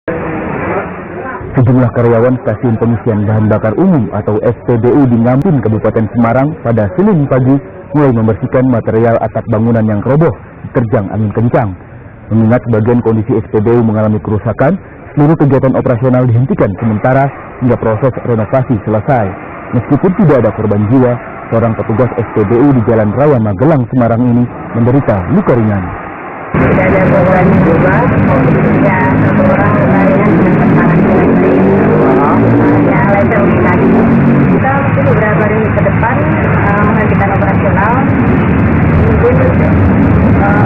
Sejumlah karyawan Stasiun Pengisian Bahan Bakar Umum atau SPBU di Ngampin, Kabupaten Semarang pada Senin pagi mulai membersihkan material atap bangunan yang roboh diterjang angin kencang. Mengingat sebagian kondisi SPBU mengalami kerusakan, seluruh kegiatan operasional dihentikan sementara hingga proses renovasi selesai. Meskipun tidak ada korban jiwa, seorang petugas SPBU di Jalan Raya Magelang, Semarang ini menderita luka ringan. Tidak ada korban jiwa, ya satu orang lainnya sudah terparah ya laser kaki. Kita mungkin beberapa hari ke depan menghentikan operasional, mungkin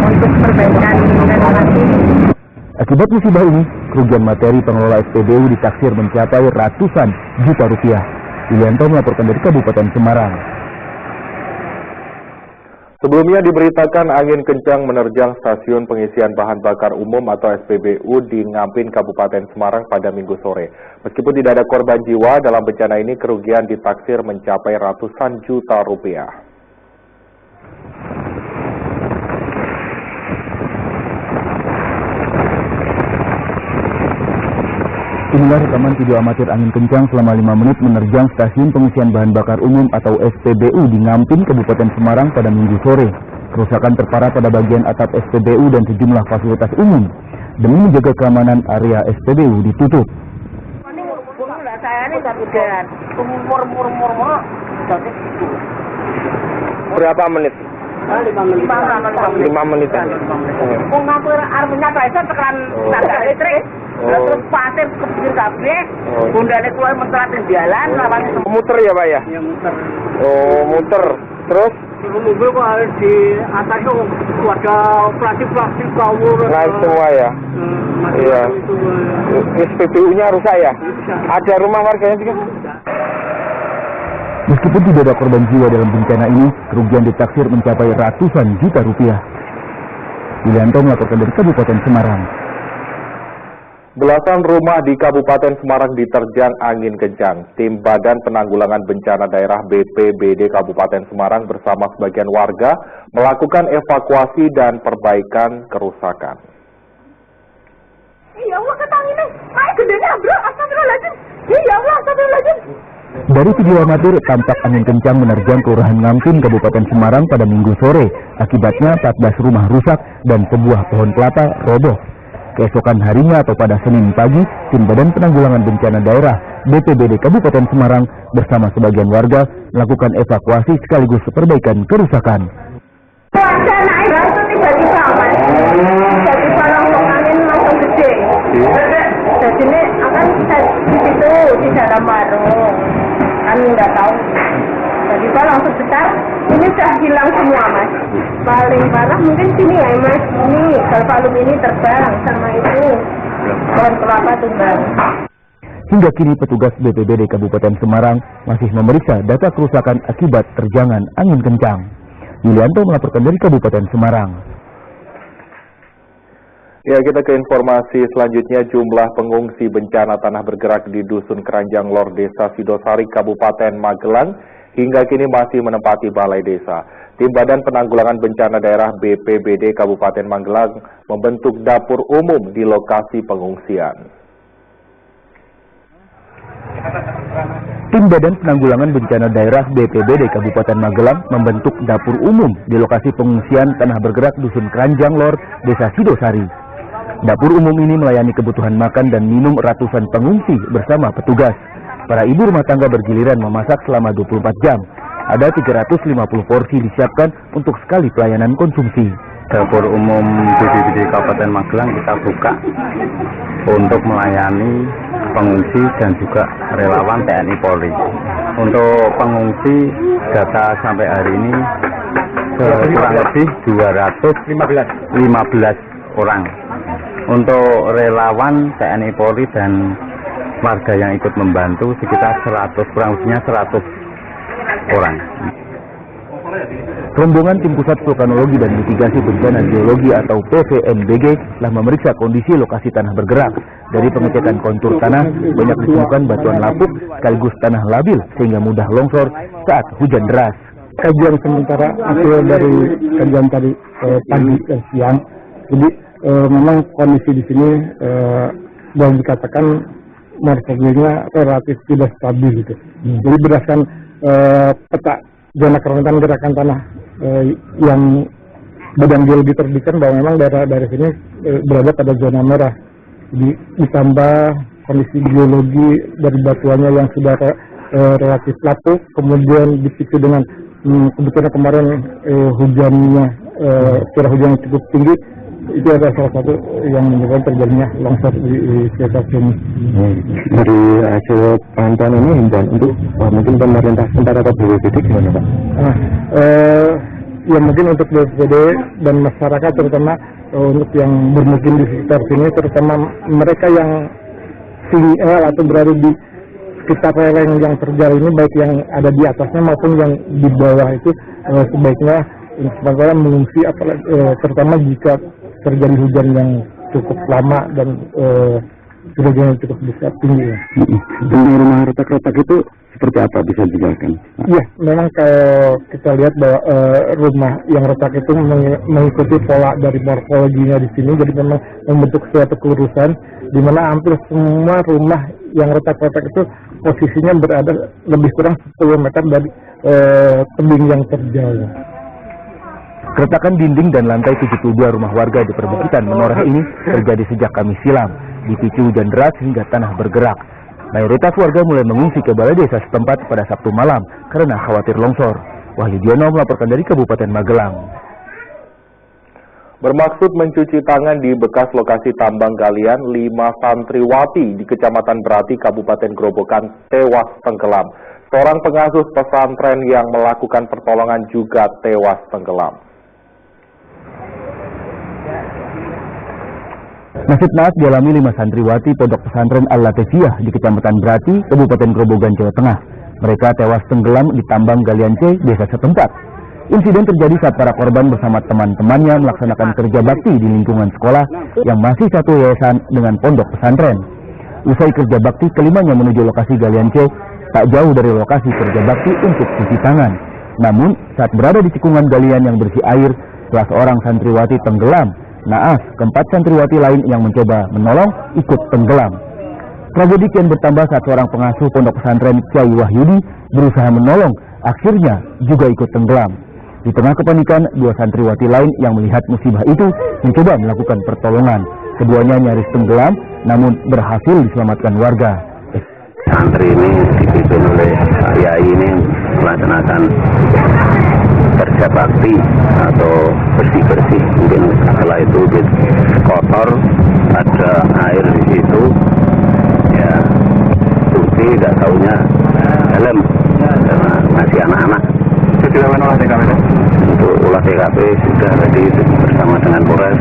untuk perbaikan renovasi. Akibat musibah ini, kerugian materi pengelola SPBU ditaksir mencapai ratusan juta rupiah. Yulianto melaporkan dari Kabupaten Semarang. Sebelumnya diberitakan angin kencang menerjang Stasiun Pengisian Bahan Bakar Umum atau SPBU di Ngampin, Kabupaten Semarang pada Minggu sore. Meskipun tidak ada korban jiwa dalam bencana ini, kerugian ditaksir mencapai ratusan juta rupiah. Inilah rekaman video amatir angin kencang selama 5 menit menerjang Stasiun Pengisian Bahan Bakar Umum atau SPBU di Ngampin, Kabupaten Semarang pada Minggu sore. Kerusakan terparah pada bagian atap SPBU dan sejumlah fasilitas umum. Demi menjaga keamanan, area SPBU ditutup. Berapa menit? 5 menit. Terus pasir kebir kabeh, bundane keluar mentratin jalan, lawange Muter ya Pak ya? yang muter. Oh, muter. Terus? Mobil kok harus di atas itu ada plastik kawur. Naik semua ya? Iya. SPBU-nya rusak ya? Ada rumah warganya juga? Meskipun tidak ada korban jiwa dalam bencana ini, kerugian ditaksir mencapai ratusan juta rupiah. Yulianto melaporkan dari Kabupaten Semarang. Belasan rumah di Kabupaten Semarang diterjang angin kencang. Tim Badan Penanggulangan Bencana Daerah BPBD Kabupaten Semarang bersama sebagian warga melakukan evakuasi dan perbaikan kerusakan. Ya Allah, ketangin naik gedenya bro, astagfirullahaladzim. Ya Allah, astagfirullahaladzim. Dari video amatir, tampak angin kencang menerjang Kelurahan Ngampin, Kabupaten Semarang pada Minggu sore. Akibatnya 14 rumah rusak dan sebuah pohon kelapa roboh. Keesokan harinya atau pada Senin pagi, Tim Badan Penanggulangan Bencana Daerah BPBD Kabupaten Semarang bersama sebagian warga melakukan evakuasi sekaligus perbaikan kerusakan. Cuaca naik langsung tiba-tiba mas. Tiba-tiba langsung angin langsung gede. Jadi ini akan di situ di dalam warung. Kami nggak tahu. Tiba-tiba langsung besar. Ini sudah hilang semua mas. Paling parah mungkin sini ya mas. Ini galvalum ini terbang sama itu pohon kelapa tumbang. Hingga kini petugas BPBD Kabupaten Semarang masih memeriksa data kerusakan akibat terjangan angin kencang. Yulianto melaporkan dari Kabupaten Semarang. Ya, kita ke informasi selanjutnya. Jumlah pengungsi bencana tanah bergerak di Dusun Keranjang Lor, Desa Sidosari, Kabupaten Magelang hingga kini masih menempati balai desa. Tim Badan Penanggulangan Bencana Daerah BPBD Kabupaten Magelang membentuk dapur umum di lokasi pengungsian. Tim Badan Penanggulangan Bencana Daerah BPBD Kabupaten Magelang membentuk dapur umum di lokasi pengungsian tanah bergerak Dusun Keranjang Lor, Desa Sidosari. Dapur umum ini melayani kebutuhan makan dan minum ratusan pengungsi bersama petugas. Para ibu rumah tangga bergiliran memasak selama 24 jam. Ada 350 porsi disiapkan untuk sekali pelayanan konsumsi. Dapur umum BPBD Kabupaten Magelang kita buka untuk melayani pengungsi dan juga relawan TNI Polri. Untuk pengungsi data sampai hari ini kurang lebih 215 orang. Untuk relawan TNI Polri dan warga yang ikut membantu sekitar 100, kurang lebihnya 100 orang. Rombongan Tim Pusat Vulkanologi dan Mitigasi Bencana Geologi atau PVMBG telah memeriksa kondisi lokasi tanah bergerak. Dari pengecekan kontur tanah, banyak ditemukan batuan lapuk sekaligus tanah labil sehingga mudah longsor saat hujan deras. Kajian sementara hasil dari kajian tadi pagi dan siang, jadi memang kondisi di sini boleh dikatakan morfologinya relatif tidak stabil gitu. Jadi berdasarkan peta zona kerentanan gerakan tanah yang Badan Geologi terbitkan bahwa memang daerah sini berada pada zona merah. Ditambah kondisi geologi dari batuannya yang sudah relatif lapuk, kemudian dipicu dengan kebetulan kemarin hujannya curah hujan yang cukup tinggi, itu adalah salah satu yang menyebabkan terjadinya longsor di sekitar sini. Dari hasil pantauan ini himbauan untuk mungkin pemerintah setempat atau BPBD gimana Pak? Ya mungkin untuk BPBD dan masyarakat terutama untuk yang bermukim di sekitar sini, terutama mereka yang atau berada di sekitar lereng yang terjal ini, baik yang ada di atasnya maupun yang di bawah itu sebaiknya sementara mengungsi, terutama jika terjadi hujan yang cukup lama dan curah hujan yang cukup besar tinggi. Ya. Bentuk rumah retak-retak itu seperti apa bisa dijelaskan? Iya, memang kalau kita lihat bahwa rumah yang retak itu mengikuti pola dari morfologinya di sini, jadi memang membentuk suatu kelurusan di mana hampir semua rumah yang retak-retak itu posisinya berada lebih kurang 10 meter dari tebing yang terjal. Keretakan dinding dan lantai 72 rumah warga di perbukitan Menoreh ini terjadi sejak Kamis silam, dipicu hujan deras hingga tanah bergerak. Mayoritas warga mulai mengungsi ke balai desa setempat pada Sabtu malam karena khawatir longsor. Wahyu Diono melaporkan dari Kabupaten Magelang. Bermaksud mencuci tangan di bekas lokasi tambang galian, 5 santriwati di Kecamatan Berati, Kabupaten Grobogan tewas tenggelam. Seorang pengasuh pesantren yang melakukan pertolongan juga tewas tenggelam. Nasib naas dialami 5 santriwati Pondok Pesantren Al-Latifiyah di Kecamatan Berati, Kabupaten Grobogan, Jawa Tengah. Mereka tewas tenggelam di tambang galian C, desa setempat. Insiden terjadi saat para korban bersama teman-temannya melaksanakan kerja bakti di lingkungan sekolah yang masih satu yayasan dengan pondok pesantren. Usai kerja bakti, kelimanya menuju lokasi galian C, tak jauh dari lokasi kerja bakti untuk cuci tangan. Namun, saat berada di cekungan galian yang bersih air, salah seorang santriwati tenggelam. Naas, keempat santriwati lain yang mencoba menolong ikut tenggelam. Tragedi kian bertambah saat seorang pengasuh pondok pesantren Kyai Wahyudi berusaha menolong, akhirnya juga ikut tenggelam. Di tengah kepanikan, 2 santriwati lain yang melihat musibah itu mencoba melakukan pertolongan. Keduanya nyaris tenggelam, namun berhasil diselamatkan warga. Santri ini dipimpin oleh Pak Yai ini melaksanakan kerja bakti atau bersih-bersih. Mungkin setelah itu kotor, ada air di situ, ya cuci, tidak tahunya dalam karena masih anak-anak. Sudah olah TKP? Untuk olah TKP sudah tadi bersama dengan Polres.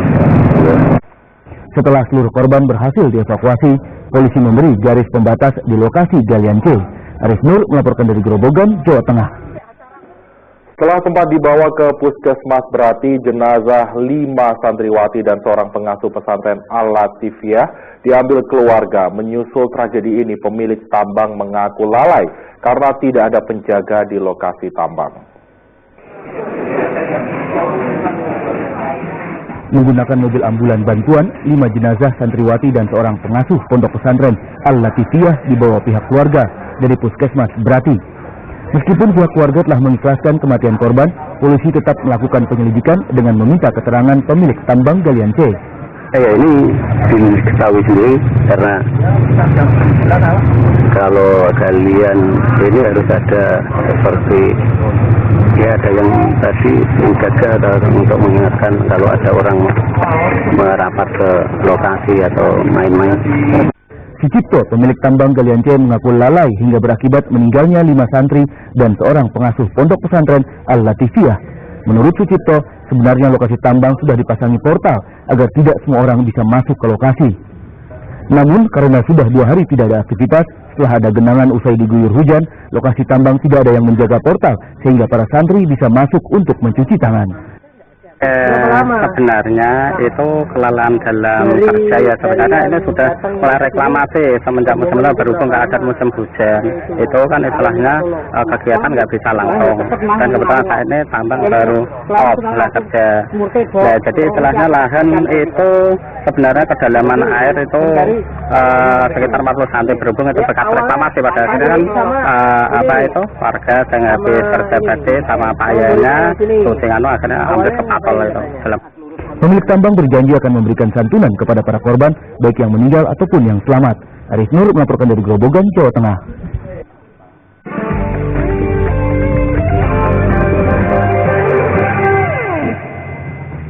Setelah seluruh korban berhasil dievakuasi, polisi memberi garis pembatas di lokasi galian C. Arif Nur melaporkan dari Grobogan, Jawa Tengah. Setelah sempat dibawa ke Puskesmas Berati, jenazah 5 santriwati dan seorang pengasuh pesantren Al-Latifiyah diambil keluarga. Menyusul tragedi ini, pemilik tambang mengaku lalai karena tidak ada penjaga di lokasi tambang. Menggunakan mobil ambulan bantuan, 5 jenazah santriwati dan seorang pengasuh pondok pesantren Al-Latifiyah dibawa pihak keluarga dari Puskesmas Berati. Meskipun pihak keluarga telah mengikhlaskan kematian korban, polisi tetap melakukan penyelidikan dengan meminta keterangan pemilik tambang galian C. Ini diketahui sendiri karena kalau galian ini harus ada seperti ya ada yang tadi menjaga atau untuk mengingatkan kalau ada orang merapat ke lokasi atau main-main. Sucipto, pemilik tambang galian C, mengaku lalai hingga berakibat meninggalnya 5 santri dan seorang pengasuh pondok pesantren Al-Latifiyah. Menurut Sucipto, sebenarnya lokasi tambang sudah dipasangi portal agar tidak semua orang bisa masuk ke lokasi. Namun karena sudah 2 hari tidak ada aktivitas, setelah ada genangan usai diguyur hujan, lokasi tambang tidak ada yang menjaga portal sehingga para santri bisa masuk untuk mencuci tangan. Sebenarnya itu kelelahan dalam kerja ya, sebenarnya ini sudah mulai reklamasi semenjak musim lalu, berhubung nggak ada musim hujan itu kan istilahnya kegiatan nggak bisa langsung, dan kebetulan saat ini tambang baru off setelah kerja. Nah, jadi istilahnya lahan itu sebenarnya kedalaman air itu sekitar 40 cm, berhubung itu bekas reklamasi pada akhirnya kan warga yang habis kerja bakti sama payahnya syuting akhirnya ambil kepatol itu dalam. Pemilik tambang berjanji akan memberikan santunan kepada para korban, baik yang meninggal ataupun yang selamat. Arif Nur melaporkan dari Grobogan, Jawa Tengah.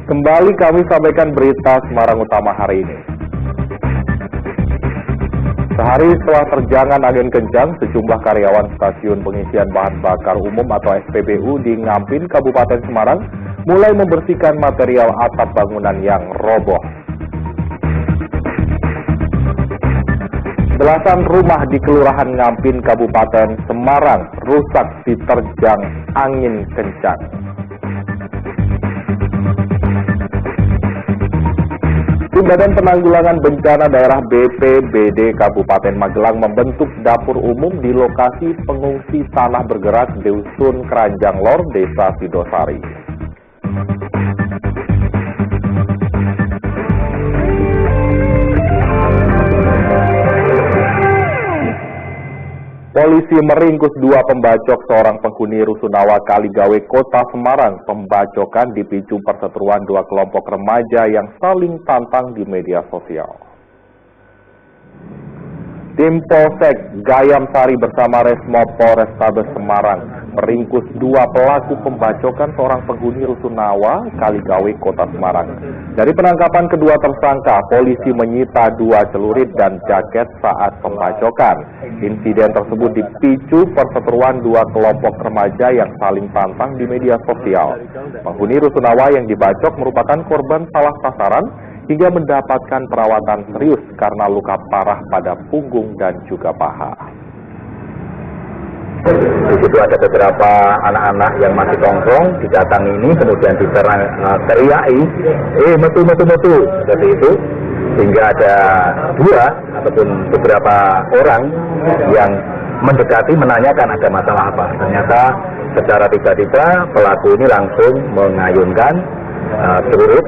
Kembali kami sampaikan berita Semarang Utama hari ini. Sehari setelah terjangan angin kencang, sejumlah karyawan stasiun pengisian bahan bakar umum atau SPBU di Ngampin, Kabupaten Semarang, mulai membersihkan material atap bangunan yang roboh. Belasan rumah di Kelurahan Ngampin, Kabupaten Semarang, rusak diterjang angin kencang. Tim Badan Penanggulangan Bencana Daerah BPBD Kabupaten Magelang membentuk dapur umum di lokasi pengungsi tanah bergerak di Dusun Keranjang Lor, Desa Sidosari. Polisi meringkus 2 pembacok seorang penghuni Rusunawa Kaligawe, Kota Semarang. Pembacokan dipicu perseteruan 2 kelompok remaja yang saling tantang di media sosial. Tim Polsek Gayam Sari bersama Resmo Polrestabes Semarang meringkus 2 pelaku pembacokan seorang penghuni Rusunawa Kaligawe, Kota Semarang. Dari penangkapan kedua tersangka, polisi menyita 2 celurit dan jaket saat pembacokan. Insiden tersebut dipicu perseteruan 2 kelompok remaja yang saling tantang di media sosial. Penghuni Rusunawa yang dibacok merupakan korban salah sasaran hingga mendapatkan perawatan serius karena luka parah pada punggung dan juga paha. Di situ ada beberapa anak-anak yang masih tongkrong, didatangi ini, kemudian teriaki, metu, seperti itu, sehingga ada 2 ataupun beberapa orang yang mendekati menanyakan ada masalah apa. Ternyata secara tiba-tiba pelaku ini langsung mengayunkan celurit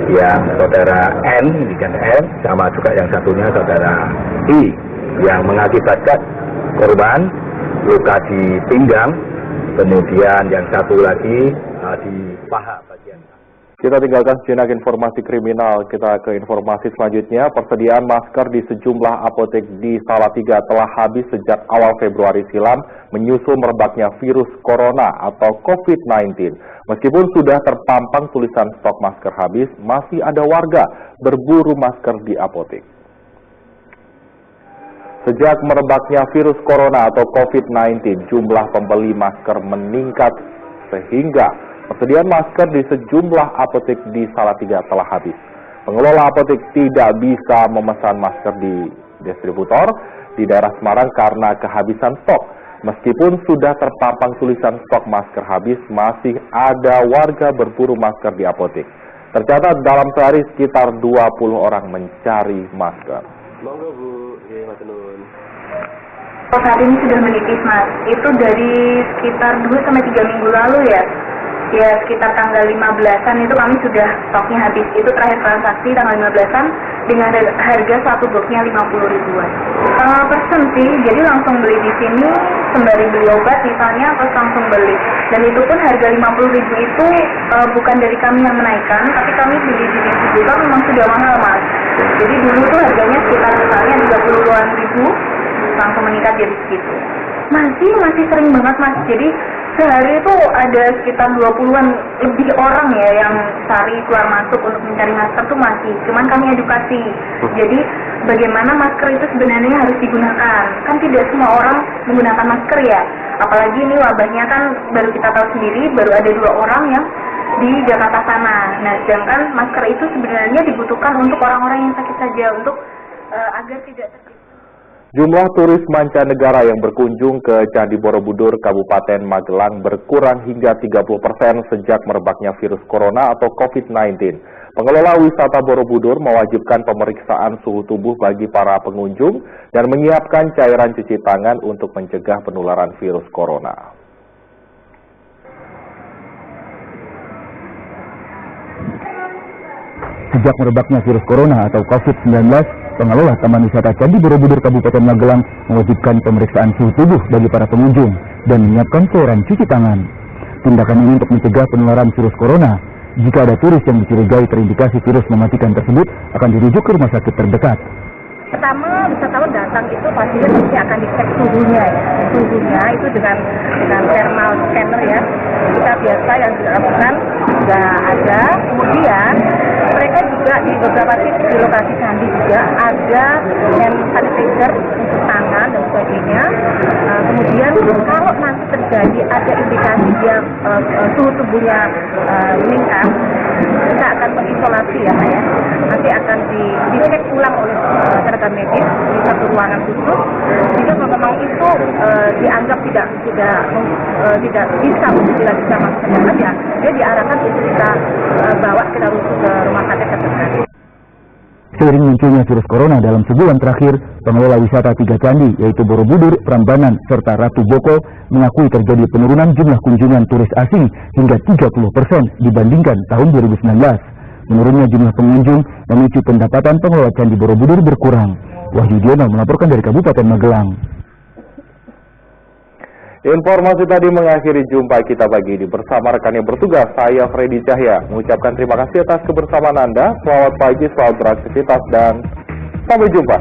yang saudara N, sama juga yang satunya saudara I, yang mengakibatkan korban luka di pinggang, kemudian yang satu lagi di paha bagian. Kita tinggalkan sejenak informasi kriminal, kita ke informasi selanjutnya. Persediaan masker di sejumlah apotek di Salatiga telah habis sejak awal Februari silam menyusul merebaknya virus corona atau COVID-19. Meskipun sudah terpampang tulisan stok masker habis, masih ada warga berburu masker di apotek. Sejak merebaknya virus corona atau COVID-19, jumlah pembeli masker meningkat sehingga persediaan masker di sejumlah apotek di Salatiga telah habis. Pengelola apotek tidak bisa memesan masker di distributor di daerah Semarang karena kehabisan stok. Meskipun sudah terpampang tulisan stok masker habis, masih ada warga berburu masker di apotek. Tercatat dalam sehari sekitar 20 orang mencari masker. Monggo Bu, Mas Nun. Saat ini sudah menipis Mas, itu dari sekitar 2-3 minggu lalu ya sekitar tanggal 15-an itu kami sudah stoknya habis. Itu terakhir transaksi tanggal 15-an dengan harga satu boxnya 50 ribuan. Pesen sih, jadi langsung beli di sini sembari beli obat misalnya, terus langsung beli. Dan itu pun harga 50 ribu itu bukan dari kami yang menaikkan, tapi kami beli di distributor memang sudah mahal Mas. Jadi dulu tuh harganya sekitar misalnya 30-an ribu, langsung meningkat jadi segitu. Masih sering banget Mas, jadi sehari itu ada sekitar 20-an lebih orang ya yang cari keluar masuk untuk mencari masker tuh masih. Cuman kami edukasi, jadi bagaimana masker itu sebenarnya harus digunakan. Kan tidak semua orang menggunakan masker ya, apalagi ini wabahnya kan baru kita tahu sendiri, baru ada 2 orang yang di Jakarta sana. Nah sedangkan masker itu sebenarnya dibutuhkan untuk orang-orang yang sakit saja, untuk agar tidak terjadi. Jumlah turis mancanegara yang berkunjung ke Candi Borobudur, Kabupaten Magelang berkurang hingga 30% sejak merebaknya virus corona atau COVID-19. Pengelola wisata Borobudur mewajibkan pemeriksaan suhu tubuh bagi para pengunjung dan menyiapkan cairan cuci tangan untuk mencegah penularan virus corona. Sejak merebaknya virus corona atau COVID-19, pengelola Taman Wisata Candi Borobudur Kabupaten Magelang mewajibkan pemeriksaan suhu tubuh bagi para pengunjung dan menyiapkan cairan cuci tangan. Tindakan ini untuk mencegah penularan virus corona. Jika ada turis yang dicurigai terindikasi virus mematikan tersebut, akan dirujuk ke rumah sakit terdekat. Pertama, wisatawan datang itu pastinya mesti akan dicek suhunya ya. Suhunya itu dengan thermal scanner ya. Kita biasa yang dilakukan sudah ada. Kemudian mereka juga di beberapa titik di lokasi candi juga ada hand sanitizer untuk tangan dan sebagainya. Kemudian kalau nanti terjadi ada indikasi dia suhu tubuhnya meningkat, kita akan mengisolasi ya Pak ya. Nanti akan dicek ulang oleh tenaga medis di satu ruangan khusus. Jika memang itu dianggap tidak bisa untuk dilanjutkan masuk ke dalam ya, dia diarahkan untuk kita bawa kita rujuk ke rumah sakit terdekat. Seiring munculnya virus corona dalam sebulan terakhir, pengelola wisata 3 candi yaitu Borobudur, Prambanan, serta Ratu Boko mengakui terjadi penurunan jumlah kunjungan turis asing hingga 30% dibandingkan tahun 2019. Menurunnya jumlah pengunjung memicu pendapatan pengelola Candi Borobudur berkurang. Wahyu Diono melaporkan dari Kabupaten Magelang. Informasi tadi mengakhiri jumpa kita pagi ini bersama rekan yang bertugas. Saya Freddy Cahya mengucapkan terima kasih atas kebersamaan Anda. Selamat pagi, selamat beraktivitas, dan sampai jumpa.